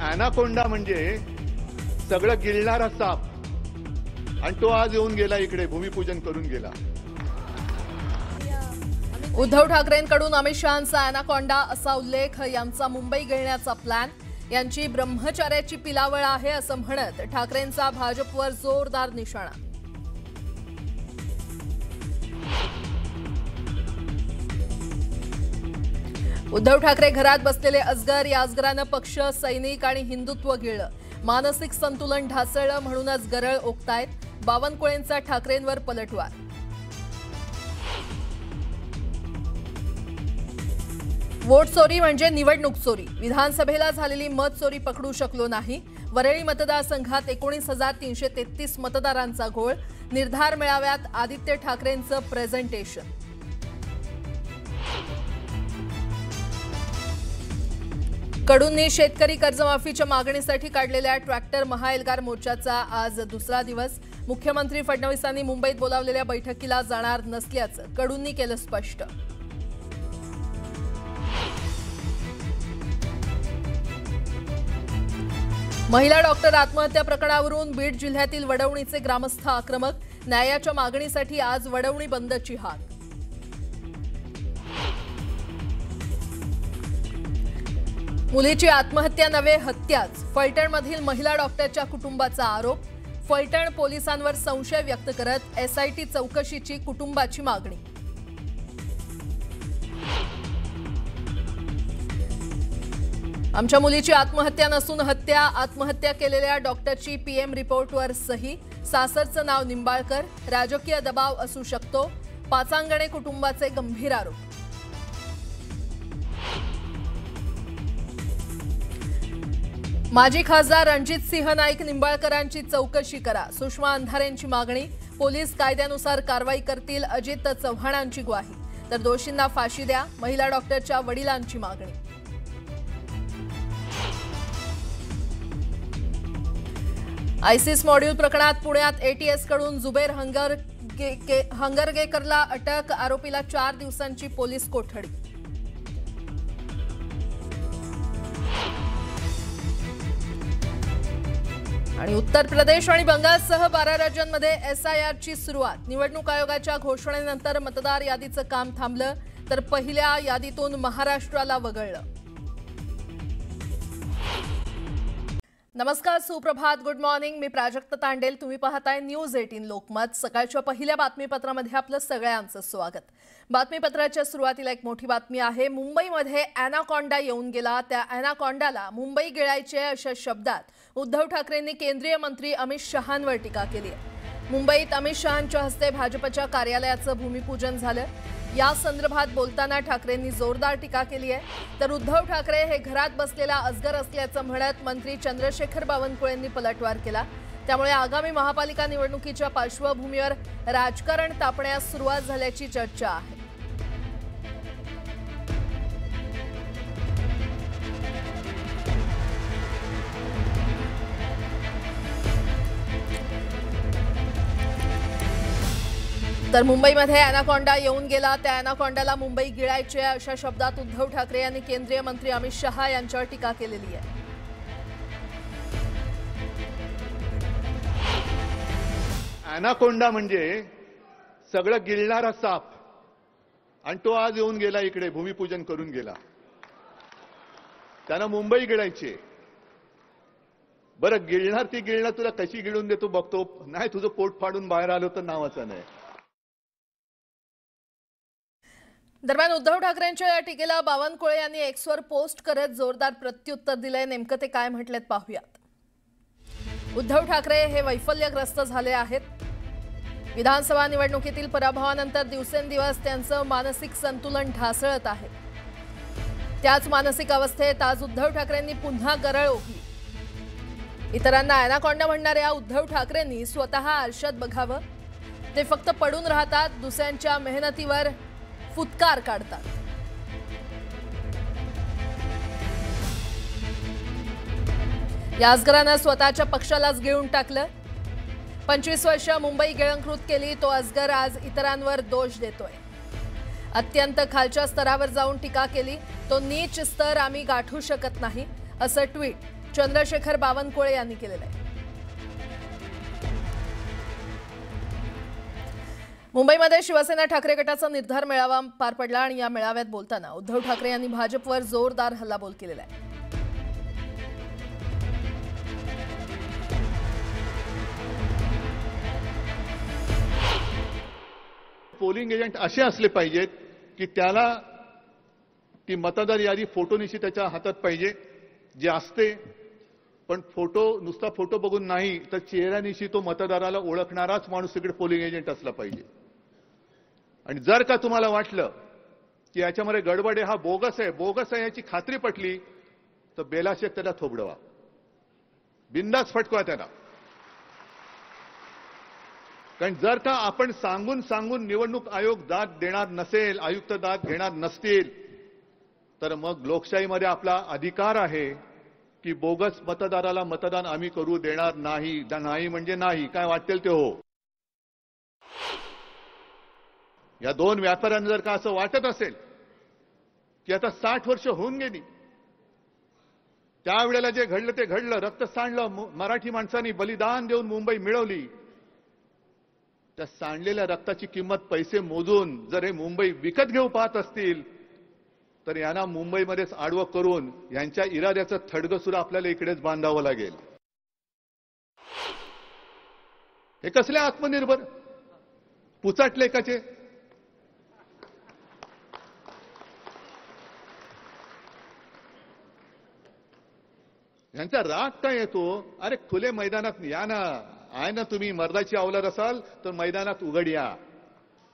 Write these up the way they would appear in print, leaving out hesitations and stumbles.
Anaconda म्हणजे सगळं गिळणारा साप आणि तो आज येऊन गेला इकडे भूमिपूजन करून गेला। उद्धव ठाकरेंकडून अमित शहांचा ॲनाकोंडा असा उल्लेख, यांचा मुंबई गिळण्याचा प्लॅन, यांची ब्रह्मचार्याची पिलावळ आहे असं म्हणत ठाकरेंचा भाजपवर जोरदार निशाणा। उद्धव ठाकरे घरात बसलेले अजगर, या अजगरानं पक्ष, सैनिक आणि हिंदुत्व गिळलं, मानसिक संतुलन ढासळलं म्हणूनच गरळ ओकतायत। बावनकुळेंचा ठाकरेंवर पलटवार। वोट चोरी म्हणजे निवडणूक चोरी, विधानसभेला झालेली मत चोरी पकडू शकलो नाही। वरळी मतदारसंघात 19,333 मतदारांचा घोळ, निर्धार मेळाव्यात आदित्य ठाकरेंचं प्रेझेंटेशन। कडूंनी शेतकरी कर्जमाफीच्या मागणीसाठी काढलेल्या ट्रॅक्टर महाएल्गार मोर्चाचा आज दुसरा दिवस। मुख्यमंत्री फडणवीसांनी मुंबईत बोलावलेल्या बैठकीला जाणार नसल्याचं कडूंनी केलं स्पष्ट। महिला डॉक्टर आत्महत्या प्रकरणावरून बीड जिल्ह्यातील वडवणीचे ग्रामस्थ आक्रमक, न्यायाच्या मागणीसाठी आज वडवणी बंदची हाक। मुलीची आत्महत्या नव्हे हत्याच, फलटणमधील महिला डॉक्टरच्या कुटुंबाचा आरोप। फलटण पोलिसांवर संशय व्यक्त करत एसआयटी चौकशीची कुटुंबाची मागणी। आमच्या मुलीची आत्महत्या नसून हत्या, आत्महत्या केलेल्या डॉक्टरची पीएम रिपोर्टवर सही, सासरचं नाव निंबाळकर, राजकीय दबाव असू शकतो, पाचांगणे कुटुंबाचे गंभीर आरोप। माजी खासदार रणजितसिंह नाईक निंबाळकरांची चौकशी करा, सुषमा अंधारेंची मागणी। पोलीस कायद्यानुसार कारवाई करतील, अजित चव्हाणांची ग्वाही। तर दोषींना फाशी द्या, महिला डॉक्टरच्या वडिलांची मागणी। आयसिस मॉड्यूल प्रकरणात पुण्यात एटीएस कडून जुबेर हंगरगेकरला अटक, आरोपीला 4 दिवसांची पोलीस कोठडी। आणि उत्तर प्रदेश आणि बंगालसह 12 राज्यांमध्ये एसआयआरची सुरुवात। निवडणूक आयोगाच्या घोषणेनंतर मतदार यादीचं काम थांबलं, तर पहिल्या यादीतून महाराष्ट्राला वगळलं। नमस्कार, सुप्रभात, गुड मॉर्निंग। मी प्राजक्ता तांडेल, तुम्ही पाहताय न्यूज 18 लोकमत। सकाळच्या पहिल्या बातमीपत्रामध्ये आपलं सगळ्यांचं स्वागत। बातमीपत्राच्या सुरुवातीला एक मोठी बातमी आहे। मुंबईमध्ये ॲनाकोंडा येऊन गेला, त्या ॲनाकोंडाला मुंबई गिळायची आहे अशा शब्दात उद्धव ठाकरेंनी केंद्रीय मंत्री अमित शहांवर टीका केली आहे। मुंबईत अमित शहांच्या हस्ते भाजपच्या कार्यालयाचं भूमिपूजन झालं। या संदर्भात बोलताना ठाकरेंनी जोरदार टीका केली आहे। तर उद्धव ठाकरे हे घरात बसलेला अजगर असल्याचं म्हणत मंत्री चंद्रशेखर बावनकुळेंनी पलटवार केला। त्यामुळे आगामी महापालिका निवडणुकीच्या पार्श्वभूमीवर राजकारण तापण्यास सुरुवात झाल्याची चर्चा आहे। तर मुंबईमध्ये ॲनाकोंडा येऊन गेला, त्या ॲनाकोंडाला मुंबई गिळायची आहे अशा शब्दात उद्धव ठाकरे यांनी केंद्रीय मंत्री अमित शहा यांच्यावर टीका केलेली आहे। ॲनाकोंडा म्हणजे सगळं गिळणारा साप आणि तो आज येऊन गेला इकडे भूमिपूजन करून गेला। त्यानं मुंबई गिळायची। बरं, गिळणार ती गिळणार, तुला कशी गिळून देतो बघतो। नाही, तुझं पोट फाडून बाहेर आलं तर नावाचं नाही। दरम्यान उद्धव ठाकरेंच्या या टीकेला बावनकुळे यांनी एक्सवर पोस्ट करत जोरदार प्रत्युत्तर दिलंय। नेमकं ते काय म्हटलेत पाहूयात। उद्धव ठाकरे हे वैफल्यग्रस्त झाले आहेत। विधानसभा निवडणुकीतील पराभवानंतर दिवसेंदिवस त्यांचं मानसिक संतुलन ढासळत आहे। त्याच मानसिक अवस्थेत आज उद्धव ठाकरेंनी पुन्हा गरळ ओकली। इतरांना ॲनाकोंडा म्हणणाऱ्या उद्धव ठाकरेंनी स्वतः आरशात बघावं। ते फक्त पडून राहतात, दुसऱ्यांच्या मेहनतीवर फुटकार काढतात। या अजगरानं स्वतःच्या पक्षालाच गिळून टाकलं। 25 वर्ष मुंबई गिळंकृत केली तो अजगर आज इतरांवर दोष देतोय। अत्यंत खालच्या स्तरावर जाऊन टीका केली। तो नीच स्तर आम्ही गाठू शकत नाही असं ट्विट चंद्रशेखर बावनकुळे यांनी केलेलं आहे. मुंबईमध्ये शिवसेना ठाकरे गटाचा निर्धार मेळावा पार पडला आणि या मेळाव्यात बोलताना उद्धव ठाकरे यांनी भाजपवर जोरदार हल्लाबोल केलेला आहे. पोलिंग एजंट असे असले पाहिजेत की त्याला ती मतदार यादी फोटोनिशी त्याच्या हातात पाहिजे जे असते, पण नुसता फोटो बघून नाही तर चेहऱ्यानिशी तो मतदाराला ओळखणाराच माणूस तिकडे पोलिंग एजंट असला पाहिजे. आणि जर का तुम्हाला वाटलं की याच्यामध्ये गडबड आहे, हा बोगस आहे याची खात्री पटली तर बेलाशेक त्याला थोबडवा, बिंदास फटकवा त्याला. कारण जर का आपण सांगून निवडणूक आयोग दाद देणार नसेल, आयुक्त दाद घेणार नसतील, तर मग लोकशाहीमध्ये आपला अधिकार आहे की बोगस मतदाराला मतदान आम्ही करू देणार नाही. नाही म्हणजे नाही, काय वाटेल ते हो. या दोन व्यापाऱ्यांना जर का असं वाटत असेल की आता 60 वर्ष होऊन गेली, त्यावेळेला जे घडलं ते घडलं, रक्त सांडलं, मराठी माणसांनी बलिदान देऊन मुंबई मिळवली, त्या सांडलेल्या रक्ताची किंमत पैसे मोजून जर हे मुंबई विकत घेऊ पाहत असतील तर यांना मुंबईमध्येच आडवं करून यांच्या इराद्याचं थडगं सुद्धा आपल्याला इकडेच बांधावं लागेल. हे कसले आत्मनिर्भर पुचाट लेखाचे. यांचा राग काय येतो, अरे खुले मैदानात या ना, आहे ना तुम्ही मर्दाची अवलाद असाल तर मैदानात उघड या,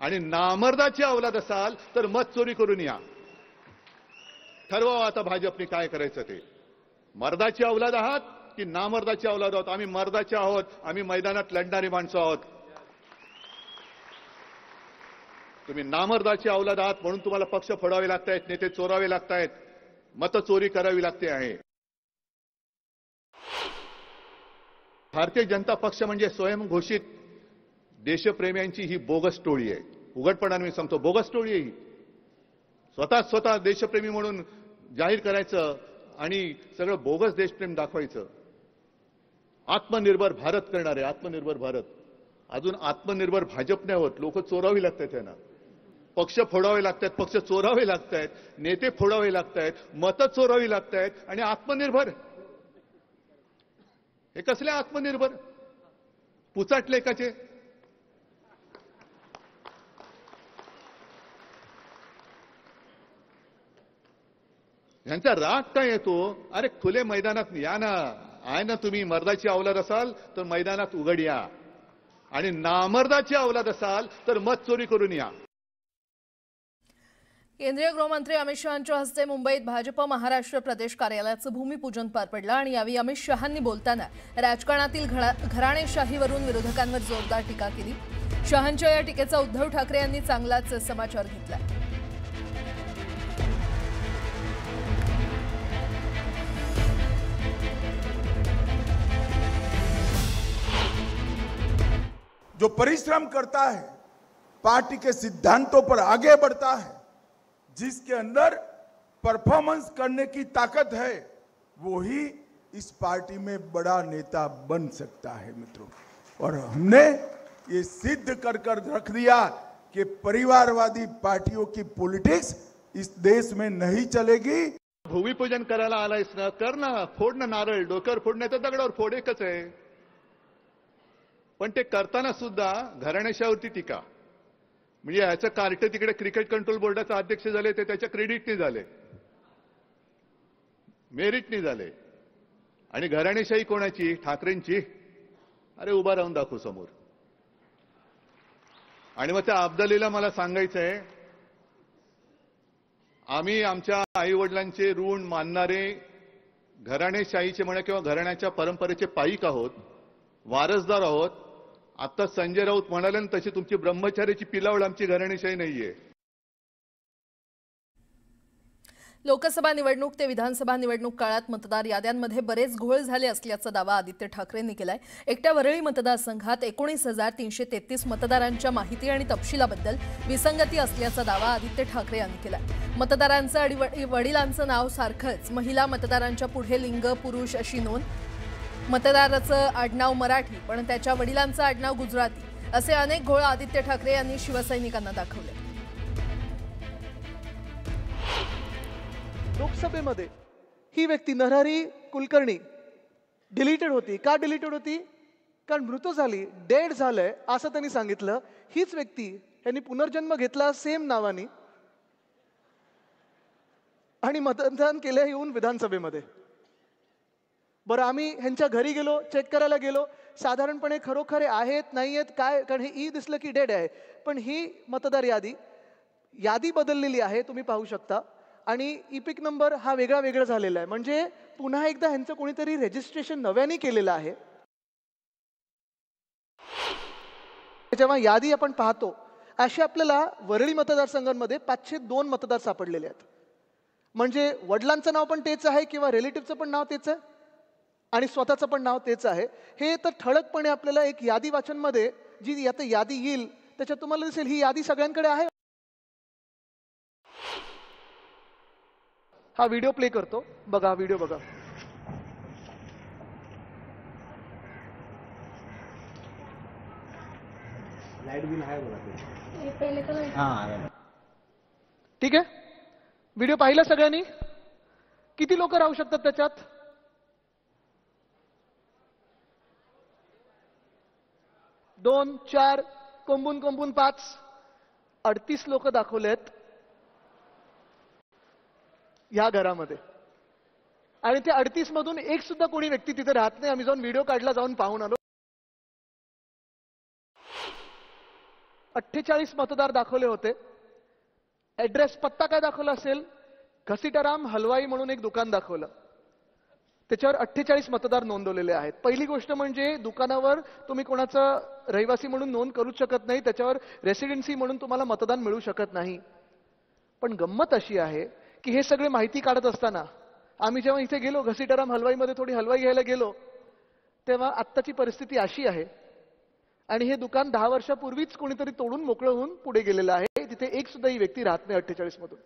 आणि नामर्दाची अवलाद असाल तर मत चोरी करून या. ठरवा आता भाजपने काय करायचं ते. मर्दाची अवलाद आहात की नामर्दाची अवलाद आहोत? आम्ही मर्दाचे आहोत, आम्ही मैदानात लढणारी माणसं आहोत. तुम्ही नामर्दाची अवलाद आहात म्हणून तुम्हाला पक्ष फोडावे लागतायत, नेते चोरावे लागतायत, मत चोरी करावी लागते आहे. भारतीय जनता पक्ष म्हणजे स्वयंघोषित देशप्रेम्यांची ही बोगस टोळी आहे. उघडपणाने मी सांगतो, बोगस टोळी आहे ही. स्वतः देशप्रेमी म्हणून जाहीर करायचं आणि सगळं बोगस देशप्रेम दाखवायचं. आत्मनिर्भर भारत करणार आहे, आत्मनिर्भर भारत. अजून आत्मनिर्भर भाजप नाही होत. लोक चोरावी लागतात त्यांना, पक्ष फोडावे लागतात, पक्ष चोरावे लागतायत, नेते फोडावे लागतायत, मतं चोरावी लागतायत, आणि आत्मनिर्भर. हे कसले आत्मनिर्भर पुचाट लेखाचे. यांचा राग काय येतो, अरे खुले मैदानात या ना, आहे ना तुम्ही मर्दाची अवलाद असाल तर मैदानात उघड या, आणि नामर्दाची अवलाद असाल तर मत चोरी करून या. केंद्रीय गृहमंत्री अमित शहांच्या हस्ते मुंबईत भाजप महाराष्ट्र प्रदेश कार्यालयाचं भूमिपूजन पार पडलं आणि यावेळी अमित शहांनी बोलताना राजकारणातील घराणेशाहीवरून विरोधकांवर जोरदार टीका केली. शहांच्या या टीकेचा उद्धव ठाकरे यांनी चांगलाच समाचार घेतला. जो परिश्रम करता है, पार्टी के सिद्धांतों पर आगे बढ़ता है, जिसके अंदर परफॉर्मेंस करने की ताकत है, वो ही इस पार्टी में बड़ा नेता बन सकता है मित्रों. और हमने ये सिद्ध कर रख दिया कि परिवारवादी पार्टियों की पॉलिटिक्स इस देश में नहीं चलेगी. भूमिपूजन करायला आलायस ना, कर ना, फोड ना नारळ, डोक्यावर फोडण्याचं दगडावर फोड, एकच आहे. पण ते करताना सुद्धा घराण्याशावरती टीका. म्हणजे याचं कार्ट तिकडे क्रिकेट कंट्रोल बोर्डाचे अध्यक्ष झाले, ते त्याच्या क्रेडिटने झाले, मेरिटने झाले. आणि घराणेशाही कोणाची? ठाकरेंची. अरे उभा राहून दाखव समोर. आणि मग त्या अब्दालीला मला सांगायचंय, आम्ही आमच्या आई वडिलांचे ऋण मानणारे घराणेशाहीचे म्हणा किंवा घराण्याच्या परंपरेचे पाईक आहोत, वारसदार आहोत. आता संजय राऊत म्हणाले ना तशी तुमची ब्रह्मचार्याची पिलावळ आमची घराणेशाही नाहीये. लोकसभा निवडणूक ते विधानसभा निवडणूक काळात मतदार याद्यांमध्ये बरेच घोळ झाले असल्याचा दावा आदित्य ठाकरेंनी केलाय. एकट्या वरळी मतदारसंघात 19,333 मतदारांच्या माहिती आणि तपशिलाबद्दल विसंगती असल्याचा दावा आदित्य ठाकरे यांनी केलाय. मतदारांचं आणि वडिलांचं नाव सारखंच, महिला मतदारांच्या पुढे लिंग पुरुष अशी नोंद, मतदाराचं आडनाव मराठी पण त्याच्या वडिलांचं आडनाव गुजराती असे अनेक घोळ आदित्य ठाकरे यांनी शिवसैनिकांना दाखवले. लोकसभेमध्ये ही व्यक्ती नरहरी कुलकर्णी डिलीटेड होती. का डिलीटेड होती? कारण मृत झाली, डेड झालंय असं त्यांनी सांगितलं. हीच व्यक्ती यांनी पुनर्जन्म घेतला सेम नावानी आणि मतदान केलं येऊन विधानसभेमध्ये. बरं, आम्ही ह्यांच्या घरी गेलो, चेक करायला गेलो, साधारणपणे खरोखर आहेत नाही आहेत काय, कारण हे ई दिसलं की डेड आहे. पण ही मतदार यादी बदललेली आहे, तुम्ही पाहू शकता. आणि इपिक नंबर हा वेगळा झालेला आहे. म्हणजे पुन्हा एकदा ह्यांचं कोणीतरी रजिस्ट्रेशन नव्याने केलेलं आहे. जेव्हा यादी आपण पाहतो असे आपल्याला वरळी मतदारसंघांमध्ये 502 मतदार सापडलेले आहेत. म्हणजे वडिलांचं नाव पण तेच आहे किंवा रिलेटिव्हचं पण नाव तेच आहे आणि स्वतःचं पण नाव तेच आहे. हे तर ठळकपणे आपल्याला एक यादी वाचनमध्ये जी आता यादी येईल त्याच्यात तुम्हाला दिसेल ही यादी सगळ्यांकडे आहे. हा व्हिडिओ प्ले करतो, बघा व्हिडिओ बघा. लाइट बिल आहे बघा. ठीक आहे, व्हिडिओ पाहिला सगळ्यांनी? किती लोक राहू शकतात त्याच्यात? 2, 4 कोंबून 5, 38 लोक दाखवलेत या घरामध्ये. आणि त्या 38 मधून एक सुद्धा कोणी व्यक्ती तिथे राहत नाही. आम्ही जाऊन व्हिडिओ काढला, जाऊन पाहून आलो. 48 मतदार दाखवले होते. ऍड्रेस पत्ता काय दाखवला असेल? घसीटाराम हलवाई म्हणून एक दुकान दाखवलं. त्याच्यावर 48 मतदार नोंदवलेले आहेत. पहिली गोष्ट म्हणजे दुकानावर तुम्ही कोणाचं रहिवासी म्हणून नोंद करूच शकत नाही, त्याच्यावर रेसिडेन्सी म्हणून तुम्हाला मतदान मिळू शकत नाही. पण गंमत अशी आहे की हे सगळे माहिती काढत असताना आम्ही जेव्हा इथे गेलो घसीटाराम हलवाईमध्ये थोडी हलवाई घ्यायला गेलो तेव्हा आत्ताची परिस्थिती अशी आहे. आणि हे दुकान 10 वर्षापूर्वीच कोणीतरी तोडून मोकळं होऊन पुढे गेलेलं आहे. तिथे एक सुद्धा ही व्यक्ती राहत नाही 48 मधून.